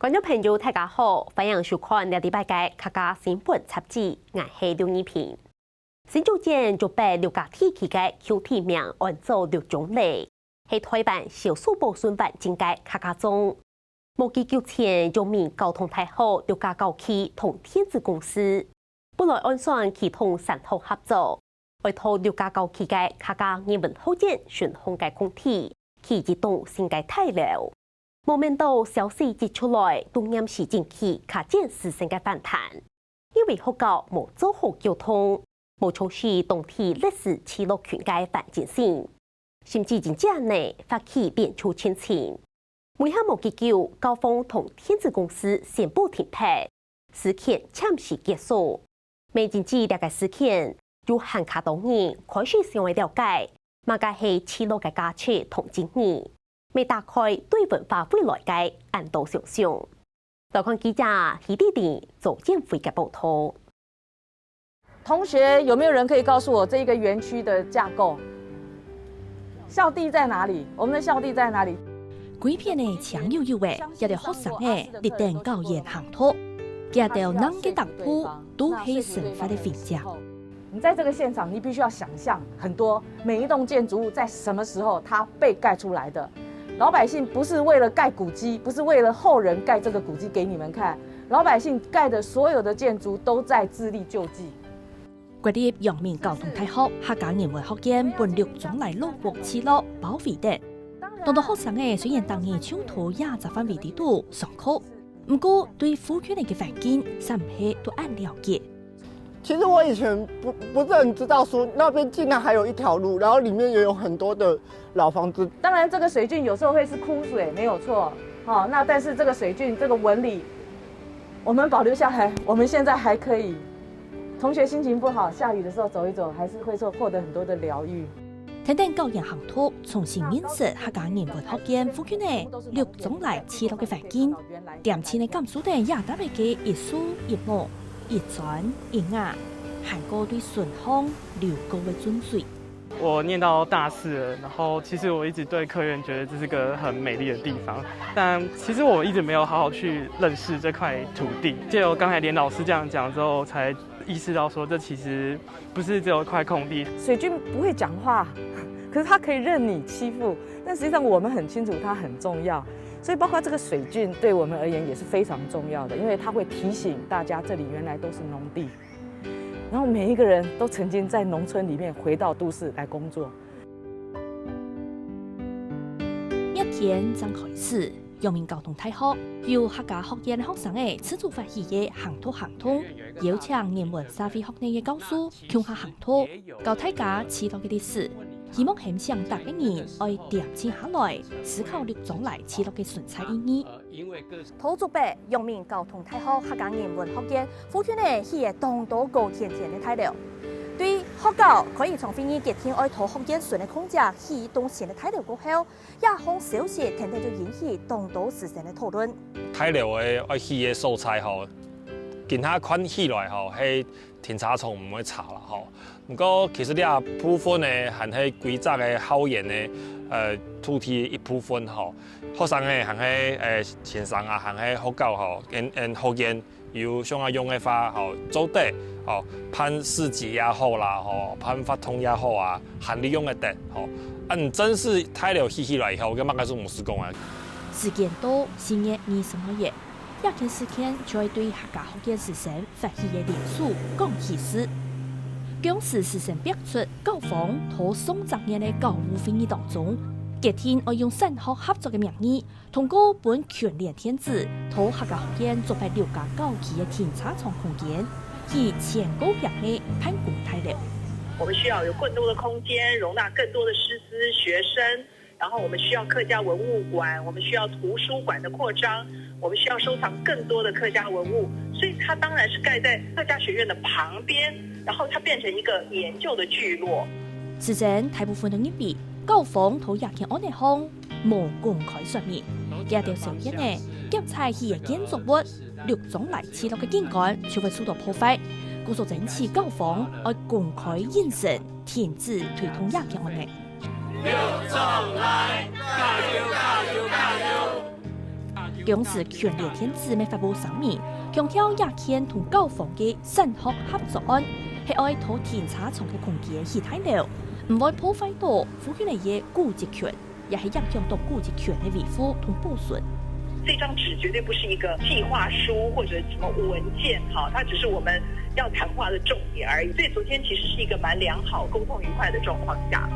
观众朋友，大家好，欢迎收看《礼拜嘅客家新闻杂志》，我係刘二平。新竹县就被六家地区嘅乡体名按照六種類，係台灣少數保存版正嘅客家種。無幾久前，人民交通大學六家校區同天子公司本來按算其同3號合作，為套六家校區嘅客家人文後建順風嘅空體，其移動新嘅大樓。冇面到消息一出來，都暗示近期卡件事成嘅反彈，因為學校冇做好交通，冇從事當地歷史記錄權嘅發展性，甚至真正呢發起變出前程。每下冇幾久，校方同天子公司宣布停牌，事件暫時結束。未真知呢個事件，有限卡多人開始成為了解，乜嘅係記錄嘅價值同經驗。未打開對文化未來嘅暗道想象。來看記者許弟弟做建會嘅報道。同學，有沒有人可以告訴我這個園區的架構？校地在哪裡？我們的校地在哪裡？幾片嘅強有有嘅，一啲學生嘅立定教研行托，一條南嘅特鋪都係神法嘅分享。你在這個現場，你必須要想象很多每一棟建築物在什麼時候它被蓋出來的。老百姓不是為了蓋古蹟，不是為了後人蓋這個古蹟給你們看，老百姓蓋的所有的建築都在自力救濟。國立陽明交通大學客家人文學院本六種來路獲記錄保衛的，當到學生嘅雖然當年搶土也十分為地度上課，不過對附近嘅環境甚唔係都按了解。其實我以前不是很知道說那邊竟然還有一條路，然後裡面也有很多的老房子。當然，這個水圳有時候會是枯水，沒有錯。好，那但是這個水圳這個紋理，我們保留下來，我們現在還可以。同學心情不好，下雨的時候走一走，還是會獲得很多的療癒。等等教研行托重新認識客家人文學院附近嘅六種來記錄嘅環境，點前嘅感受嘅也特別嘅藝術業務。一磚一瓦，韓國對順風流高的尊水。我念到大4了，然後其實我一直對客院覺得這是個很美麗的地方，但其實我一直沒有好好去認識這塊土地。借由剛才連老師這樣講之後，才意識到說，這其實不是只有一塊空地。水圳不會講話，可是它可以任你欺負，但實際上我們很清楚它很重要。所以包括這個水圳對我們而言也是非常重要的，因為它會提醒大家這裡原來都是農地，然後每一個人都曾經在農村裡面回到都市來工作。一天正開始，陽明交通大學由客家學院學生嘅自主發起嘅行托行通，邀請人文社會學院嘅教師共下行托，教大家知道嘅歷史。希望很想大家人愛點靜下來，思考六種來記錄嘅純粹意義。土族輩陽明交通大學客家人文學院附近嘅係當多高天然嘅大樓，對學校可以從飛機結天愛土學院順嘅空間係動線嘅大樓過後，也向小時天天就引起當多時成嘅討論。大樓嘅愛去嘅素材吼，見下看起來吼係停車場唔會差啦吼。不過其實呢部分呢，還係規則嘅校園呢，土地一部分吼，學生呢，還係先生啊，還係學校吼，學院有想要用嘅話吼，做得吼，辦市集也好啦吼，辦法通也好啊，含利用嘅得吼，真是太了起來以後，我乜嘢都唔是講啊。時間到新嘅20個月，一件事件就係對客家學院師生發起嘅連署講起事。講是師生逼出校方同宋10年嘅教務會議當中，決定要用3學合作嘅名義，通過本全連天子同客家學院作為6家校區嘅停車場空間，以前高平嘅潘公大樓。我們需要有更多的空間，容納更多的師資學生，然後我們需要客家文物館，我們需要圖書館的擴張，我們需要收藏更多的客家文物，所以它當然是蓋在客家學院的旁邊。然後它變成一個研究的聚落。事前大部分的人比校方同亞健安內項無公開說明，一條小一呢檢查佢嘅建築物6種來記錄嘅景觀就會受到破壞，故所整次校方要公開應承停止推動亞健安內。6種來加油加油加油！公司权力天子未发布声明，强调亚健同教房嘅升学合作案，系爱讨填查床嘅空间去睇了，唔会破坏到夫妻嚟嘅顾职权，也系影响到顾职权嘅维护同保存。这张纸绝对不是一个计划书或者什么文件，好，它只是我们要谈话的重点而已。所以昨天其实是一个蛮良好、沟通愉快的状况下。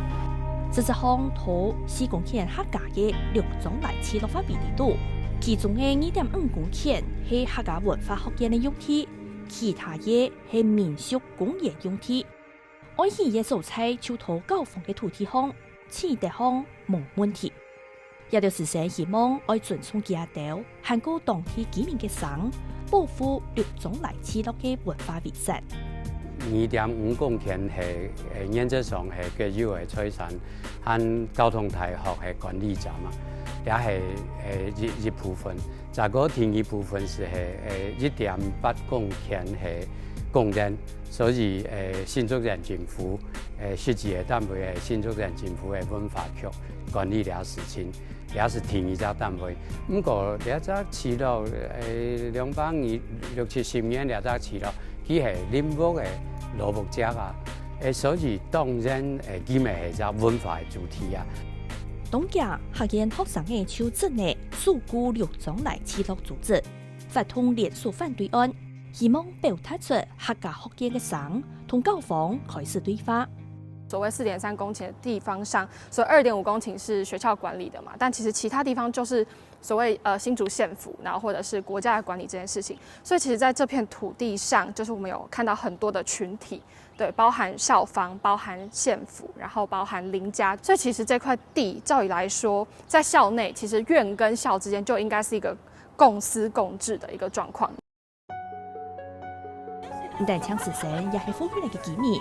实质上，讨4公顷客家嘅6种来自落法比例度，其中嘅2.5公顷系客家文化学院嘅用地，其他嘅系民宿公园用地。我而嘅素材就讨教房嘅土地方、此地方冇问题。也就是说，希望爱尊重家道，限高当地居民嘅生，保护6种来自落嘅文化遗产。2.5公顷係原則上係國有嘅財產，和交通大學係管理者嘛，也係一部分。再個另一部分是係1.8公頃係公園，所以新竹縣政府實際嘅單位係新竹縣政府嘅文化局管理了事情。也是另一隻單位，不過呢隻市路260-70年呢隻市路，佢係林木嘅蘿蔔汁啊，所以當然佢咪係隻文化嘅主題啊。當家學院學生嘅求職呢，訴諸6種來自落組織，發通連署反對案，希望表達出客家學院嘅生同教房開始對話。所谓4.3公顷的地方上，所以2.5公顷是学校管理的嘛，但其实其他地方就是所谓新竹县府，然后或者是国家来管理这件事情。所以其实在这片土地上，就是我们有看到很多的群体，对，包含校方、包含县府，然后包含邻家。所以其实这块地，照理来说，在校内，其实院跟校之间就应该是一个共司共治的一个状况。但枪事神也係呼籲嚟嘅機密。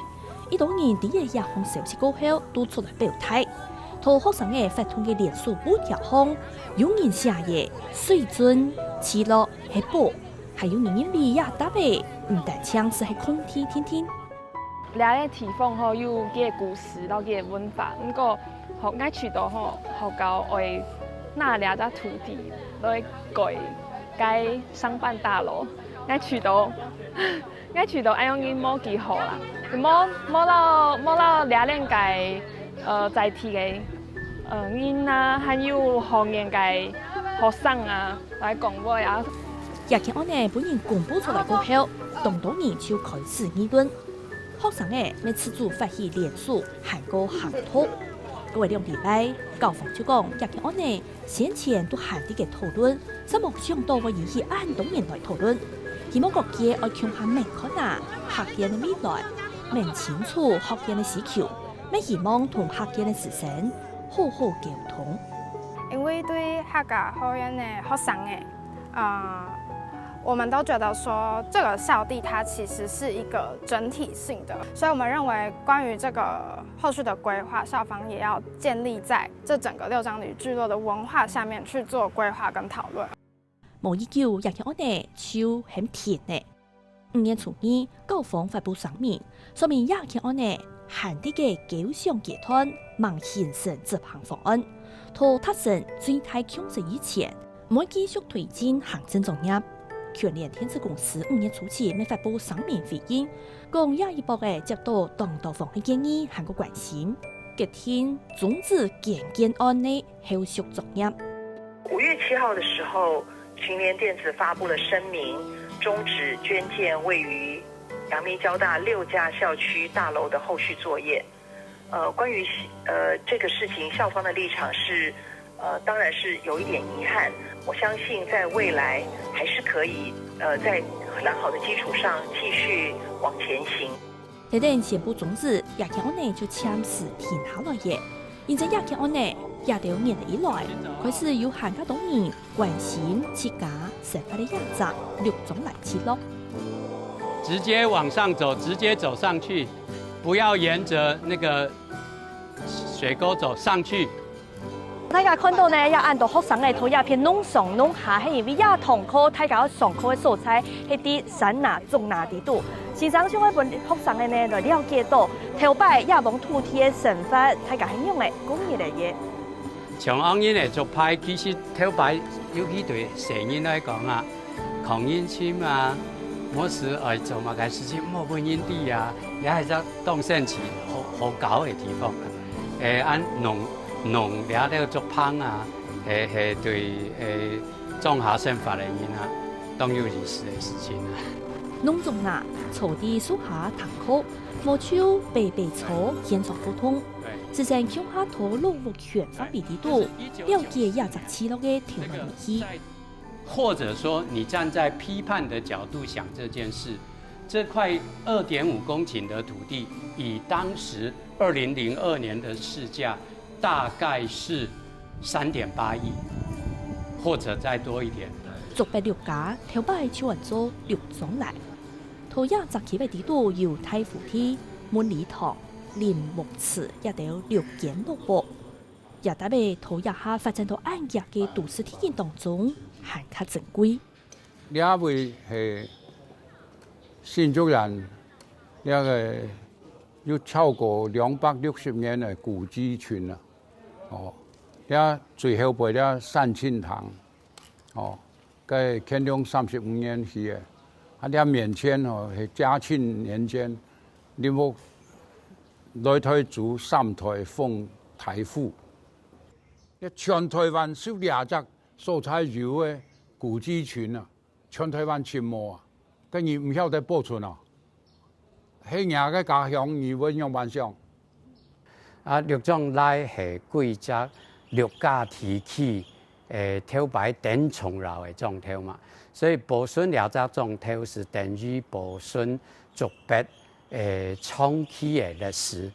呢當然啲嘢也向消息過後都出來表態，同學生嘅發通嘅連署不條項，有人寫嘅水準、娛樂、係寶，還有人因為也答嘅唔但槍是係空天天天。倆嘅地方吼有佢嘅故事，到佢嘅文化，不過學愛去到吼學到會那倆隻土地來蓋該商辦大樓，愛去到。愛去到愛用嘅冇幾好啦，冇到倆人嘅在地嘅人啊，還有學院嘅學生啊來講話啊。日前安呢本人公布出來過後，當地人就開始議論，學生嘅每次做發起連署，還個行討。各位2禮拜，教房就講日前安呢先前都閒啲嘅討論，怎麼想到會引起按當人來討論。希望各界愛強下明確啊，學院嘅未來，明清楚學院嘅需求，咩希望同學院嘅師生好好溝通。因為對客家學院嘅學生我們都覺得說，這個校地它其實是一個整體性的，所以我們認為關於這個後續的規劃，校方也要建立在這整個六張旅聚落的文化下面去做規劃跟討論。無依舊，日前安呢就很甜呢。5月初2，教房發布聲明，說明日前安呢限啲嘅九項集團忙形成執行方案，到達成最大共識以前，唔會繼續推進行政作業。全聯天子公司5月初7未發布聲明回應，講下一步嘅接到當地方嘅建議和個關心，決定終止建案嘅後續作業。5月7號嘅時候。群聯電子發布了聲明，終止捐建位於陽明交大6家校區大樓的後續作業。關於這個事情，校方的立場是，當然是有一點遺憾。我相信在未來還是可以，在良好的基礎上繼續往前行。呢啲宣布終止，日前安呢就暫時停下來嘅，現在日前安呢。廿多年以來，開始有客家黨人關心自家生活的樣子，6種來記錄。直接往上走，直接走上去，不要沿着那個水溝走上去。大家看到呢，也按到學生嘅圖，也偏弄上弄下，係因為也同課大家上課嘅素材係啲山拿中拿啲度。時常想揾學生嘅呢來了解到，頭擺也往土地嘅生活，大家係用嚟工業嚟嘅。像昂因的做派，其实头摆尤其对成人来讲啊，抗烟签啊，某时做嘛个事情莫本烟蒂啊，也系只当sen起好搞的地方。按农了了做芳啊，系对中下生发的人啊，当有意思的事情啊。农种啊，草地树下堂课，毛手白白草，现状普通。自身乡下土路物权方面地度，了解亚杂起落的条文意义。或者说，你站在批判的角度想这件事，这块2.5公顷的土地，以当时2002年的市价，大概是3.8亿，或者再多一点。竹北六家头摆就按做六种来，土亚杂起的地度有太湖梯、满礼堂、林木池，也都6间6户。也代表土亚下发展到安逸嘅都市体验当中，还较珍贵。呢位係新竹人，呢個有超過260年嘅古蹟群啦。呢最後輩呢善慶堂，佢乾隆35年起嘅，呢面前係嘉慶年間，呢個內台主3台奉台府。全台灣少2隻素材有嘅古蹟群啊，全台灣全無啊，跟住唔曉得保存啊，喺人嘅家鄉而會用萬象。六種來係貴則六家提起頭擺頂重樓嘅種頭嘛，所以保存了隻種頭是等於保存竹北長期嘅歷史。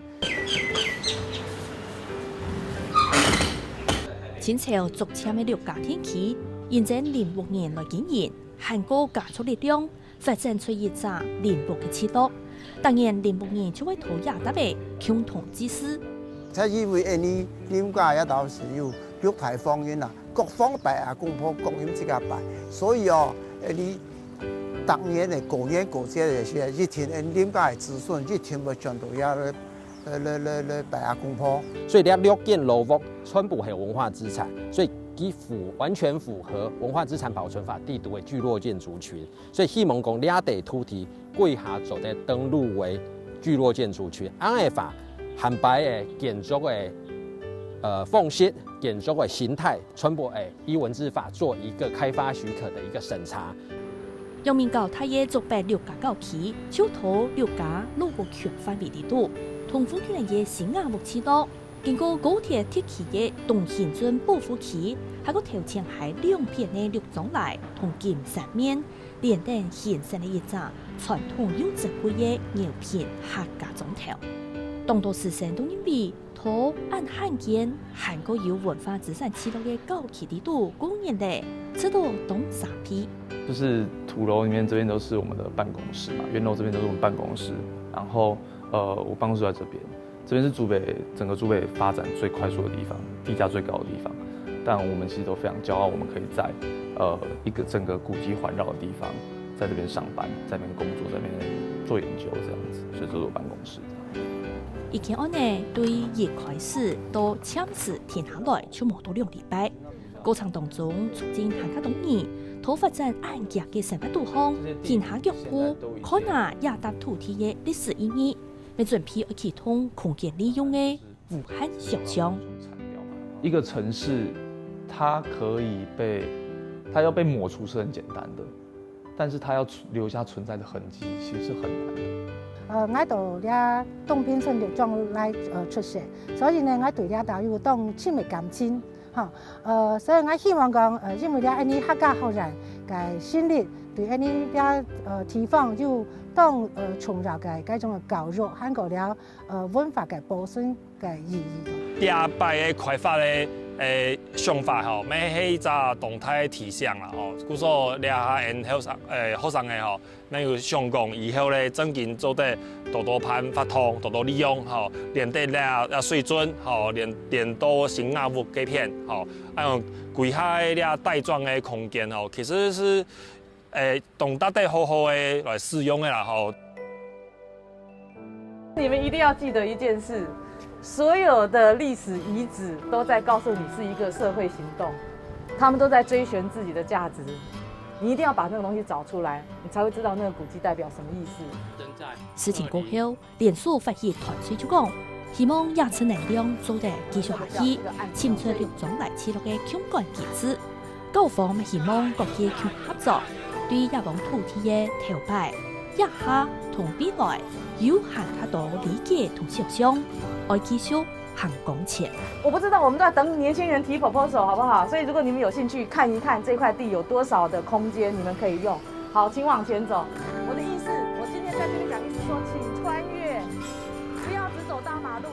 清朝竹簽嘅6家天氣，現在06年來經營，韓國加速力量發展出一隻林木嘅鐵路。當然06年就會土亞特別共同之事。即係因為呢林家一道是有6台方言啦，各方擺啊公婆各飲自家擺，所以你當年嘅過年過節嘅時候，一天林家嘅子孫一天要全部要來擺啊公婆。所以呢6件老屋全部係文化資產，所以完全符合文化資產保存法地圖嘅聚落建築群。所以希望講呢地土地歸下做在登錄為聚落建築群，按嘅法韓白嘅建築嘅風式、建築嘅形態，全部依文字法做一個開發許可的一個審查。陽明教太爺竹北6家教區，小土6家路屋權範圍地度，同福建嘅新亞木鐵道。經過高鐵鐵騎嘅東興圳寶富期，還有頭前係2片嘅6種來同金山面，連帶現成嘅一隻傳統又珍貴嘅牛片客家種頭。當到時成都認為土按罕見，韓國有文化資產記錄嘅高級地度公園的，這都東沙批。就是土樓裡面這邊都是我們的辦公室嘛，圓樓這邊都是我們辦公室，然後我辦公室在這邊。這邊是整個竹北發展最快速的地方，地價最高的地方。但我們其實都非常驕傲，我們可以在一個整個古蹟環繞的地方，在這邊上班，在這邊工作，在這邊做研究這樣子，所以這是我辦公室。以前安呢對一開始到簽字填下來就冇到2禮拜，過程當中促進客家東移，土發展安逸嘅生活度方，填下腳鋪，可能也搭土地嘅歷史意義。沒準備而啟動空間利用的無限想象。一個城市，它要被抹除是很簡單的，但是它要留下存在的痕跡，其實是很難的。我度咧東邊村6種來出世，所以呢，我對咧都有當親密感情，所以我希望講因為咧安尼客家後人嘅心力對安尼咧地方就當重要嘅嗰種教育，韓國了文化嘅保存嘅意義。第二擺嘅開發嘅想法吼，咩係一個動態提倡啦吼，故說咧下因後生嘅吼，咱有想講以後咧整緊做得多盤發通，多利用吼，連帶咧水準吼，連到新亞屋幾片吼，用規劃咧帶狀嘅空間吼，其實是懂得好好的來使用的啦吼。你們一定要記得一件事，所有的历史遗址都在告诉你是一个社会行动，他们都在追寻自己的价值。你一定要把那个东西找出来，你才会知道那个古迹代表什么意思。事情过后，连锁发起团队就讲，希望亚村能量做得继续下去，清出六种来记录的相关机制。购房也希望各界去合作，对亚王土地的头摆、亚下同未來有很多理解同想象，愛繼續行工前。我不知道，我们都在等年轻人提 proposal 好不好？所以如果你们有兴趣看一看这块地有多少的空间，你们可以用。好，请往前走。我的意思，我今天在这边讲意思说，请穿越，不要只走大马路。